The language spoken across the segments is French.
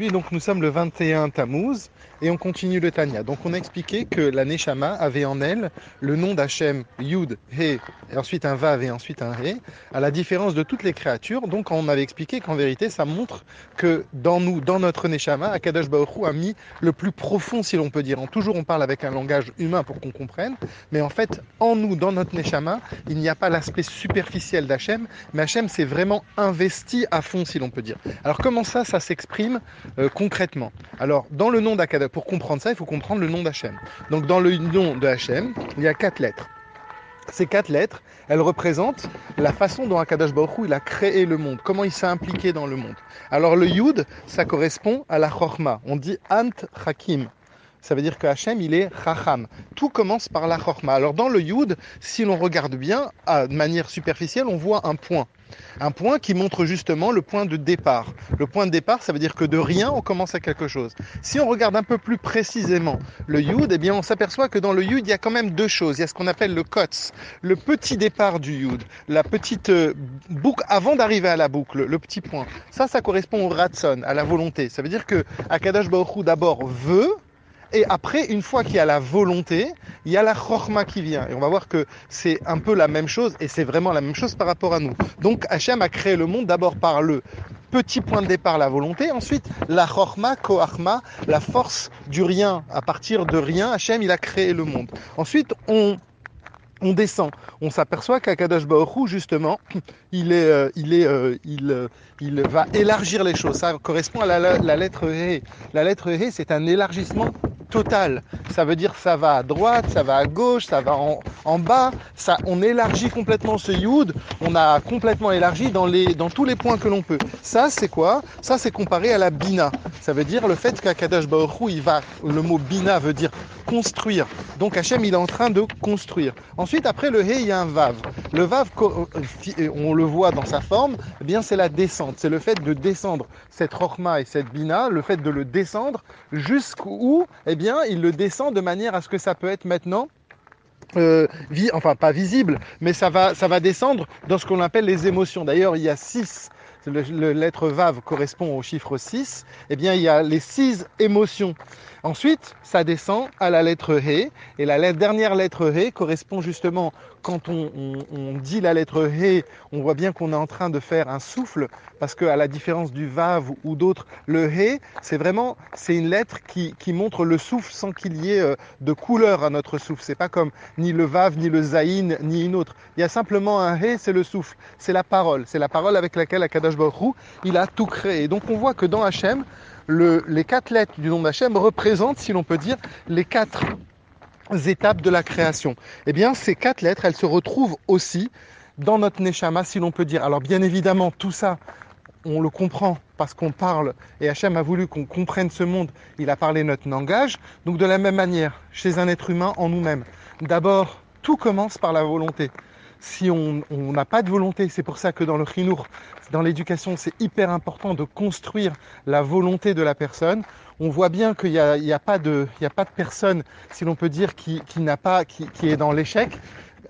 Donc, nous sommes le 21 Tammuz et on continue le Tanya. Donc, on a expliqué que la Neshama avait en elle le nom d'Hachem, Yud, He, et ensuite un Vav et ensuite un He, à la différence de toutes les créatures. Donc, on avait expliqué qu'en vérité, ça montre que dans nous, dans notre Neshama, Akadosh Baruch Hu a mis le plus profond, si l'on peut dire. Toujours, on parle avec un langage humain pour qu'on comprenne, mais en fait, en nous, dans notre Neshama, il n'y a pas l'aspect superficiel d'Hachem, mais Hachem s'est vraiment investi à fond, si l'on peut dire. Alors, comment ça s'exprime concrètement? Alors, dans le nom d'Akadosh, pour comprendre ça, il faut comprendre le nom d'Hachem. Donc, dans le nom de Hachem, il y a 4 lettres. Ces 4 lettres, elles représentent la façon dont Akadosh Baruch Hu, il a créé le monde, comment il s'est impliqué dans le monde. Alors, le Yud, ça correspond à la Chorma. On dit Ant Hakim. Ça veut dire que Hachem, il est Chacham. Tout commence par la Chorma. Alors, dans le Yud, si l'on regarde bien, de manière superficielle, on voit un point. Un point qui montre justement le point de départ. Le point de départ, ça veut dire que de rien, on commence à quelque chose. Si on regarde un peu plus précisément le Yud, eh bien, on s'aperçoit que dans le Yud, il y a quand même 2 choses. Il y a ce qu'on appelle le Kotz, le petit départ du Yud, la petite boucle, avant d'arriver à la boucle, le petit point. Ça correspond au Ratson, à la volonté. Ça veut dire que Akadosh Baruch Hu d'abord veut, et après, une fois qu'il y a la volonté, il y a la chorma qui vient. Et on va voir que c'est un peu la même chose, et c'est vraiment la même chose par rapport à nous. Donc Hachem a créé le monde d'abord par le petit point de départ, la volonté. Ensuite, la chorma, koachma, la force du rien. À partir de rien, Hachem, il a créé le monde. Ensuite, on descend. On s'aperçoit qu'Akadosh Baruch Hu, justement, il va élargir les choses. Ça correspond à la lettre He. La lettre He, c'est un élargissement total. Ça veut dire ça va à droite, ça va à gauche, ça va en bas. Ça, on élargit complètement ce Yud. On a complètement élargi dans tous les points que l'on peut. Ça, c'est quoi? Ça, c'est comparé à la Bina. Ça veut dire le fait qu'Akadosh Baruch Hu, le mot Bina veut dire construire. Donc Hachem, il est en train de construire. Ensuite, après le He, il y a un Vav. Le Vav, on le voit dans sa forme, eh bien c'est la descente. C'est le fait de descendre cette Rochma et cette Bina, le fait de le descendre jusqu'où, eh bien, il le descend de manière à ce que ça peut être maintenant enfin pas visible, mais ça va descendre dans ce qu'on appelle les émotions. D'ailleurs, il y a 6, le lettre Vav correspond au chiffre 6, eh bien il y a les 6 émotions. Ensuite, ça descend à la lettre He, et la dernière lettre He correspond justement, quand on dit la lettre He, on voit bien qu'on est en train de faire un souffle, parce qu'à la différence du Vav ou d'autres, le He, c'est une lettre qui montre le souffle sans qu'il y ait de couleur à notre souffle. C'est pas comme ni le Vav, ni le Zayin, ni une autre. Il y a simplement un He, c'est le souffle, c'est la parole avec laquelle Akadosh Baruch Hu, il a tout créé. Donc on voit que dans Hachem, les 4 lettres du nom d'Hachem représentent, si l'on peut dire, les 4 étapes de la création. Eh bien, ces 4 lettres, elles se retrouvent aussi dans notre Neshama, si l'on peut dire. Alors bien évidemment, tout ça, on le comprend parce qu'on parle, et Hachem a voulu qu'on comprenne ce monde, il a parlé notre langage. Donc de la même manière, chez un être humain, en nous-mêmes, d'abord, tout commence par la volonté. Si on n'a pas de volonté, c'est pour ça que dans le chinour, dans l'éducation, c'est hyper important de construire la volonté de la personne. On voit bien qu'il n'y a pas de personne, si l'on peut dire, qui est dans l'échec.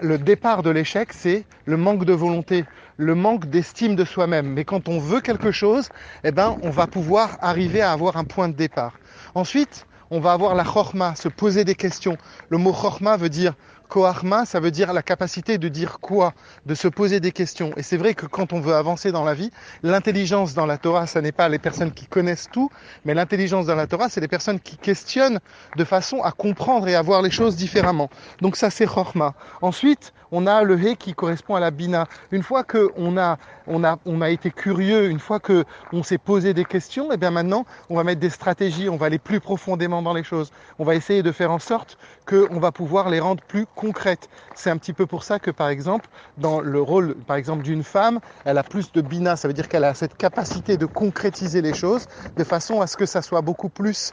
Le départ de l'échec, c'est le manque de volonté, le manque d'estime de soi-même. Mais quand on veut quelque chose, eh ben, on va pouvoir arriver à avoir un point de départ. Ensuite, on va avoir la chorma, se poser des questions. Le mot chorma veut dire koachma, ça veut dire la capacité de dire quoi, de se poser des questions. Et c'est vrai que quand on veut avancer dans la vie, l'intelligence dans la Torah, ça n'est pas les personnes qui connaissent tout, mais l'intelligence dans la Torah, c'est les personnes qui questionnent de façon à comprendre et à voir les choses différemment. Donc ça, c'est chorma. Ensuite, on a le He qui correspond à la Bina. Une fois qu'on a été curieux, une fois qu'on s'est posé des questions, et bien maintenant, on va mettre des stratégies, on va aller plus profondément dans les choses. On va essayer de faire en sorte qu'on va pouvoir les rendre plus concrètes. C'est un petit peu pour ça que, par exemple, dans le rôle, par exemple, d'une femme, elle a plus de Bina, ça veut dire qu'elle a cette capacité de concrétiser les choses de façon à ce que ça soit beaucoup plus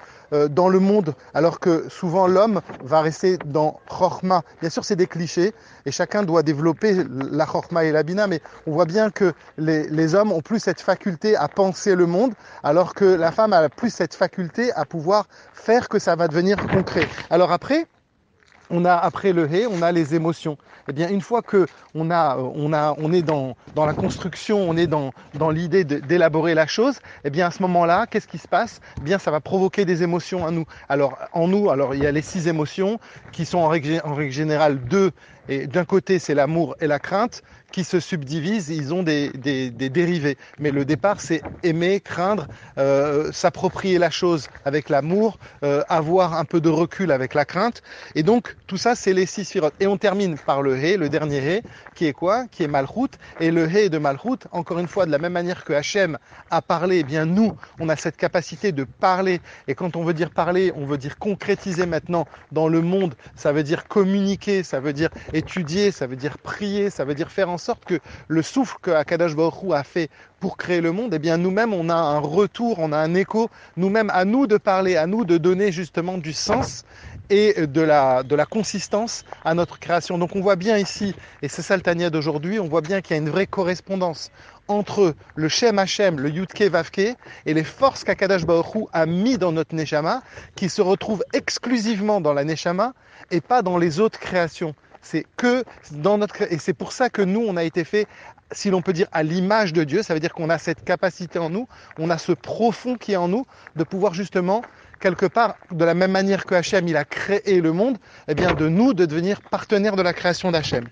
dans le monde, alors que souvent l'homme va rester dans Chorma. Bien sûr, c'est des clichés, et chacun doit développer la Chorma et la Bina, mais on voit bien que les hommes ont plus cette faculté à penser le monde, alors que la femme a plus cette faculté à pouvoir faire que ça va devenir concret. Alors après, on a après le hé, on a les émotions. Eh bien, une fois que on est dans la construction, on est dans l'idée d'élaborer la chose, eh bien, à ce moment-là, qu'est-ce qui se passe? Eh bien, ça va provoquer des émotions en nous. Alors, il y a les 6 émotions qui sont en règle générale deux. Et d'un côté, c'est l'amour et la crainte qui se subdivisent, ils ont des dérivés. Mais le départ, c'est aimer, craindre, s'approprier la chose avec l'amour, avoir un peu de recul avec la crainte. Et donc, tout ça, c'est les 6 sphirotes. Et on termine par le Hé, le dernier Hé, qui est quoi? Qui est Malchut. Et le Hé de Malchut, encore une fois, de la même manière que Hachem a parlé, eh bien nous, on a cette capacité de parler. Et quand on veut dire parler, on veut dire concrétiser maintenant dans le monde. Ça veut dire communiquer, ça veut dire étudier, ça veut dire prier, ça veut dire faire en sorte que le souffle que Akadosh Baruch Hu a fait pour créer le monde, eh bien nous-mêmes, on a un retour, on a un écho, nous-mêmes, à nous de parler, à nous de donner justement du sens et de la consistance à notre création. Donc on voit bien ici, et c'est ça le Tania d'aujourd'hui, on voit bien qu'il y a une vraie correspondance entre le Shem Hashem, le Yudke Vavke, et les forces qu'Akadosh Baruch Hu a mis dans notre Neshama, qui se retrouvent exclusivement dans la Neshama et pas dans les autres créations. C'est que dans notre... Et c'est pour ça que nous, on a été fait, si l'on peut dire, à l'image de Dieu. Ça veut dire qu'on a cette capacité en nous, on a ce profond qui est en nous, de pouvoir justement, quelque part, de la même manière que Hachem, il a créé le monde, eh bien de nous, de devenir partenaires de la création d'Hachem.